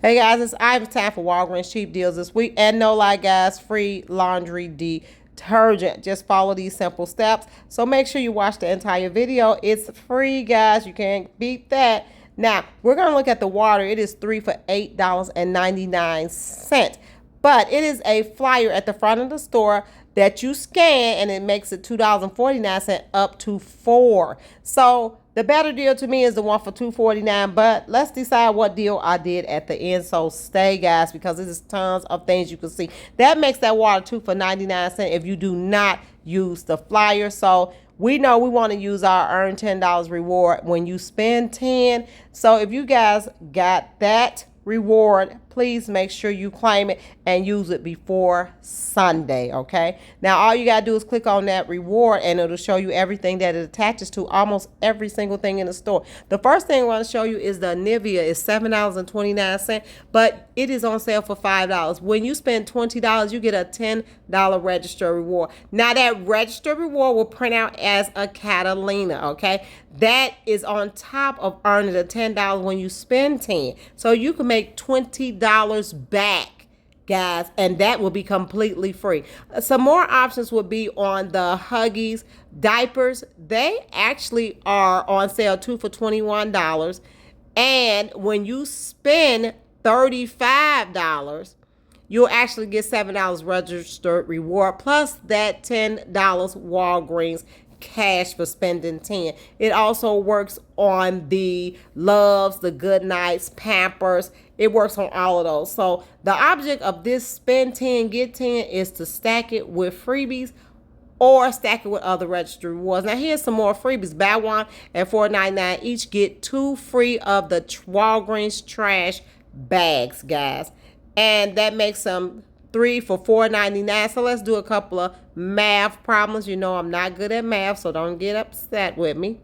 Hey guys, it's Ivan time for Walgreens Cheap deals this week. And no lie guys, free laundry detergent. Just follow these simple steps. So make sure you watch the entire video. It's free guys. You can't beat that. Now, we're going to look at the water. It is 3 for $8.99. But it is a flyer at the front of the store that you scan and it makes it $2.49 up to $4. So the better deal to me is the one for $2.49, but let's decide what deal I did at the end. So stay guys, because there's tons of things you can see. That makes that water 2 for 99 cents if you do not use the flyer. So we know we want to use our earn $10 reward when you spend 10. So if you guys got that reward, please make sure you claim it and use it before Sunday. Okay, now all you gotta do is click on that reward and it'll show you everything that it attaches to, almost every single thing in the store. The first thing I want to show you is the Nivea is $7.29, but it is on sale for $5. When you spend $20, you get a $10 register reward. Now that register reward will print out as a Catalina. Okay, that is on top of earning the $10 when you spend 10, so you can make $20 back guys, and that will be completely free. Some more options would be on the Huggies diapers. They actually are on sale 2 for $21, and when you spend $35, you'll actually get $7 registered reward plus that $10 Walgreens cash for spending 10. It also works on the Loves, the Good Nights, Pampers. It works on all of those. So the object of this spend 10 get 10 is to stack it with freebies or stack it with other registered rewards. Now here's some more freebies. Buy one at $4.99 each, get 2 free of the Walgreens trash bags guys, and that makes them 3 for $4.99. So let's do a couple of math problems. You know I'm not good at math, so don't get upset with me.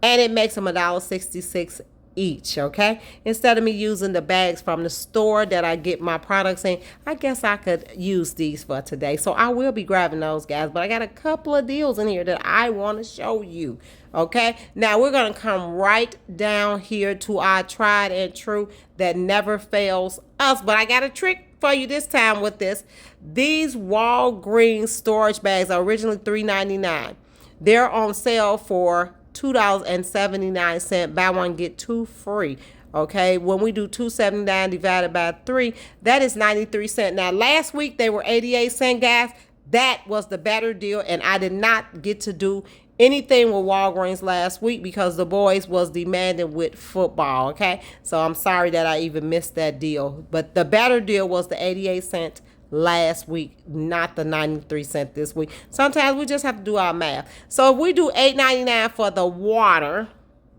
And it makes them $1.66 each. Okay, instead of me using the bags from the store that I get my products in, I guess I could use these for today. So I will be grabbing those guys, but I got a couple of deals in here that I want to show you. Okay, now we're gonna come right down here to our tried and true that never fails us, but I got a trick for you this time with this. These Walgreens storage bags are originally $3.99. They're on sale for $2.79. Buy one get 2 free. Okay, when we do $2.79 divided by 3, that is 93 cents. Now last week they were 88 cents guys. That was the better deal, and I did not get to do anything with Walgreens last week because the boys was demanding with football. Okay, so I'm sorry that I even missed that deal, but the better deal was the 88 cents last week, not the 93 cents this week. Sometimes we just have to do our math. So if we do $8.99 for the water,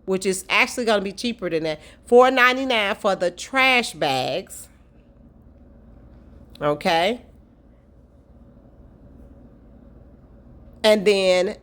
which is actually going to be cheaper than that, $4.99 for the trash bags. Okay, and then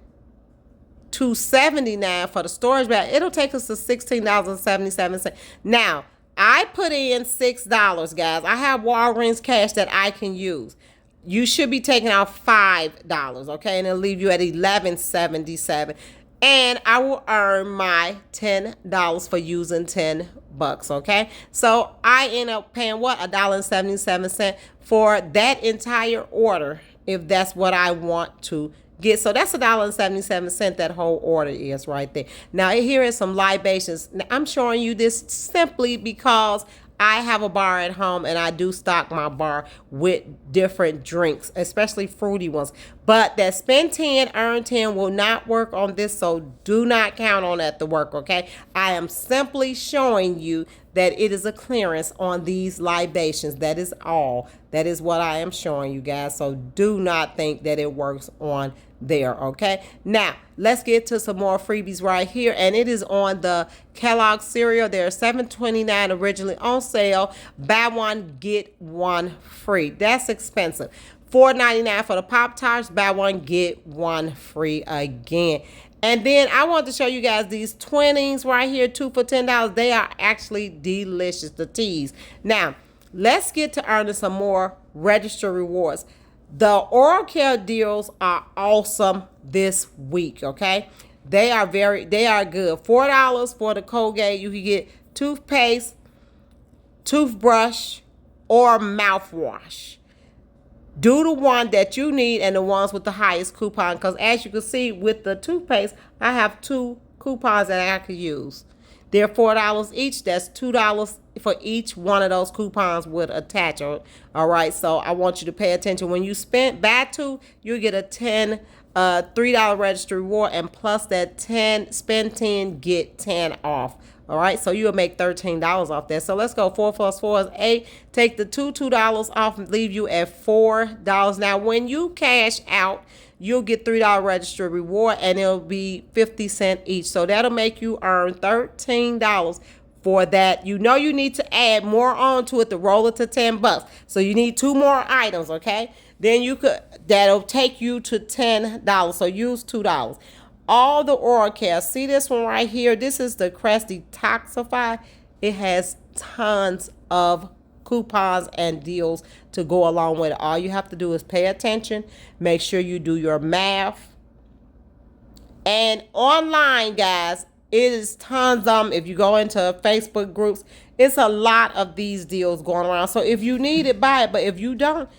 $2.79 for the storage bag. It'll take us to $16.77. Now, I put in $6, guys. I have Walgreens cash that I can use. You should be taking out $5, okay? And it'll leave you at $11.77. And I will earn my $10 for using $10, okay? So I end up paying what? $1.77 for that entire order, if that's what I want to get. So that's $1.77 that whole order is right there. Now here is some libations. Now, I'm showing you this simply because I have a bar at home and I do stock my bar with different drinks, especially fruity ones. But that spend 10, earn 10 will not work on this, so do not count on that to work, okay? I am simply showing you that it is a clearance on these libations. That is all. That is what I am showing you guys. So do not think that it works on there, okay? Now, let's get to some more freebies right here, and it is on the Kellogg cereal. They're $7.29 originally on sale. Buy one, get one free. That's expensive. $4.99 for the Pop-Tarts. Buy one, get one free again. And then I want to show you guys these Twinings right here, 2 for $10. They are actually delicious, the teas. Now, let's get to earning some more register rewards. The oral care deals are awesome this week, okay? They are good. $4 for the Colgate. You can get toothpaste, toothbrush, or mouthwash. Do the one that you need and the ones with the highest coupon. Because as you can see with the toothpaste, I have 2 coupons that I could use. They're $4 each. That's $2 for each one of those coupons would attach. All right. So I want you to pay attention. When you buy 2, you get a $3 register reward, and plus that 10, spend 10, get 10 off. All right, so you'll make $13 off that. So let's go. 4 plus 4 is 8. Take the $2 off and leave you at $4. Now, when you cash out, you'll get $3 register reward, and it'll be 50 cents each. So that'll make you earn $13 for that. You know you need to add more on to it to roll it to $10. So you need 2 more items, okay? Then that'll take you to $10. So use $2. All the oral care. See this one right here? This is the Crest Detoxify. It has tons of coupons and deals to go along with it. All you have to do is pay attention. Make sure you do your math. And online, guys, it is tons of them. If you go into Facebook groups, it's a lot of these deals going around. So if you need it, buy it. But if you don't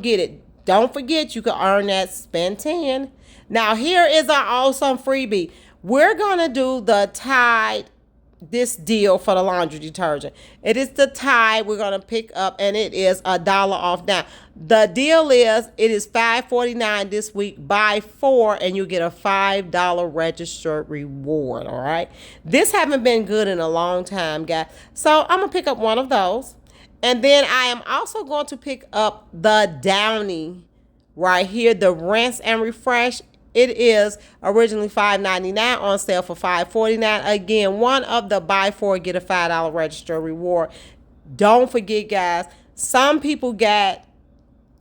get it. Don't forget you can earn that spend 10. Now, here is our awesome freebie. We're going to do the Tide, this deal for the laundry detergent. It is the Tide we're going to pick up, and it is $1 off now. The deal is, it is $5.49 this week. Buy 4, and you get a $5 registered reward, all right? This haven't been good in a long time, guys. So I'm going to pick up one of those. And then I am also going to pick up the Downy right here, the Rinse and Refresh. It is originally $5.99 on sale for $5.49. Again, one of the buy 4, get a $5 register reward. Don't forget, guys, some people got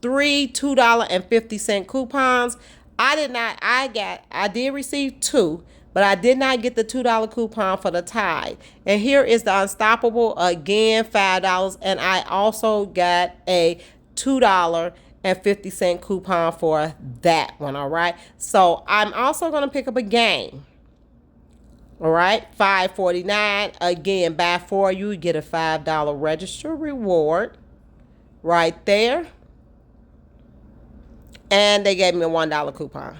3 $2.50 coupons. I did not. I did receive 2. But I did not get the $2 coupon for the Tide. And here is the Unstoppable, again, $5. And I also got a $2.50 coupon for that one, all right? So I'm also going to pick up a game. All right, $5.49. Again, buy 4, you get a $5 register reward right there. And they gave me a $1 coupon.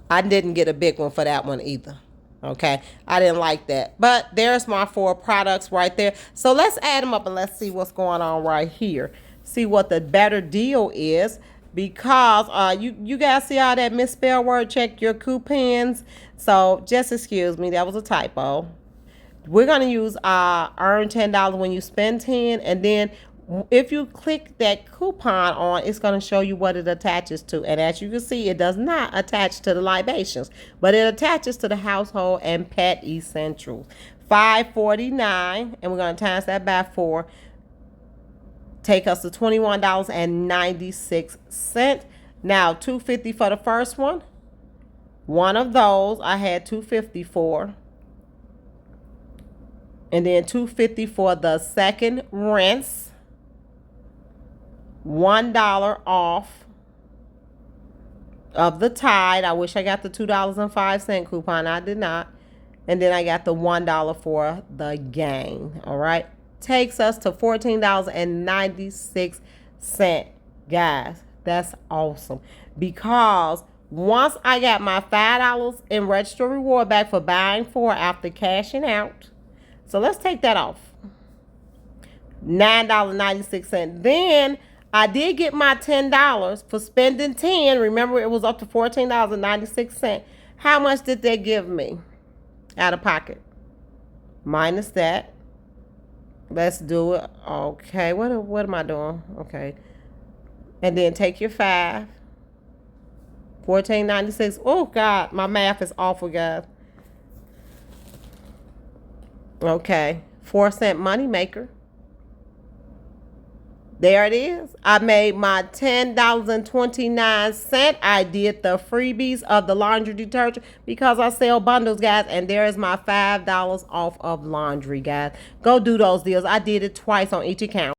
I didn't get a big one for that one either. Okay, I didn't like that. But there's my 4 products right there. So let's add them up and let's see what's going on right here. See what the better deal is, because you guys see all that misspelled word. Check your coupons. So just excuse me, that was a typo. We're going to use earn $10 when you spend 10, and then if you click that coupon on, it's going to show you what it attaches to. And as you can see, it does not attach to the Libations, but it attaches to the household and pet essentials. $5.49, and we're going to times that by 4. Take us to $21.96. Now, $2.50 for the first one. One of those I had $2.50 for. And then $2.50 for the second rinse. $1 off of the Tide. I wish I got the $2.05 coupon. I did not. And then I got the $1 for the game. All right. Takes us to $14.96. Guys, that's awesome. Because once I got my $5 in register reward back for buying 4 after cashing out. So let's take that off. $9.96. Then I did get my $10 for spending 10. Remember, it was up to $14.96. How much did they give me out of pocket? Minus that. Let's do it. Okay, what am I doing? Okay. And then take your 5. $14.96. Oh, God, my math is awful, guys. Okay, 4-cent money maker. There it is. I made my $10.29. I did the freebies of the laundry detergent because I sell bundles, guys. And there is my $5 off of laundry, guys. Go do those deals. I did it twice on each account.